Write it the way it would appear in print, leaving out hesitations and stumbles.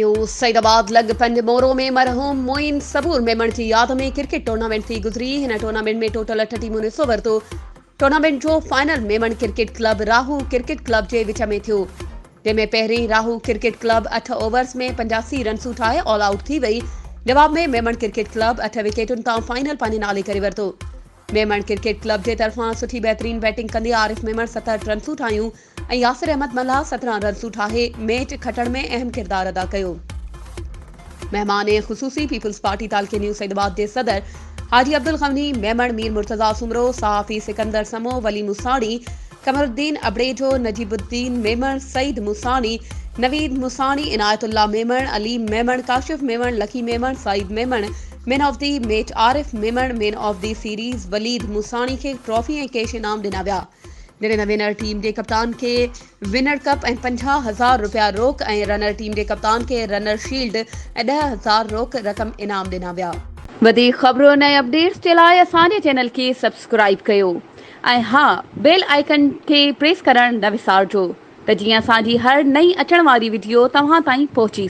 News Saidabad लॻभॻ मोरो में मरहूम मोइन सबूर मेमण जी यादि में क्रिकेट टूर्नामेंट थी गुज़री। हिन टूर्नामेंट में टोटल 8 टीमुनि हिसो वरितो। टूर्नामेंट जो फाइनल मेमण क्रिकेट क्लब राहू क्रिकेट क्लब जे विच में थियो, जंहिंमें पहिरीं राहू क्रिकेट क्लब 8 ओवर्स में 85 रन्सूं ठाहे ऑल आउट थी वई। जवाब में मेमण क्रिकेट क्लब 8 विकेटुनि तां फाइनल पंहिंजे नाले करे वरितो। मेमण क्रिकेट क्लब जे तरफ़ां सुठी बहितरीन बैटिंग कंदे आरिफ मेमण 67 रन्सूं ठाहियूं ऐं यासिर अहमद मल्हा 17 रन्सूं ठाहे मैच खटण में अहम किरदार अदा कयो। मेहमान ख़ुसूसी पीपल्स पार्टी तालके न्यूज़ सईदाबाद जे सदर हाजी अब्दुल गनी मेमण, मीर मुर्तज़ा सुमरो, सहाफ़ी Sikandar Samo, Wali Musani, Qamaruddin Abrejo, Najibuddin Memon, Saeed Musani, Naveed Musani, Inayatullah Memon, Aleem Memon, Kashif Memon, Lucky Memon, Saeed Memon, man of the match Arif Memon, man of the series Waleed Musani खे ट्रॉफी ऐं कैश इनाम ॾिना विया। जॾहिं विनर टीम जे कप्तान खे विनर कप ऐं 50,000 रुपया रोक ऐं रनर टीम जे कप्तान खे रनर शील्ड ऐं 10,000 रोक रक़म इनाम ॾिना विया। वधीक ख़बरुनि ऐं अपडेट्स जे लाइ असांजे चैनल खे सब्सक्राइब कयो ऐं हा, बेल आइकन खे प्रेस करणु न विसारिजो त जीअं असांजी हर नई अचण वारी वीडियो तव्हां ताईं पहुची सघे।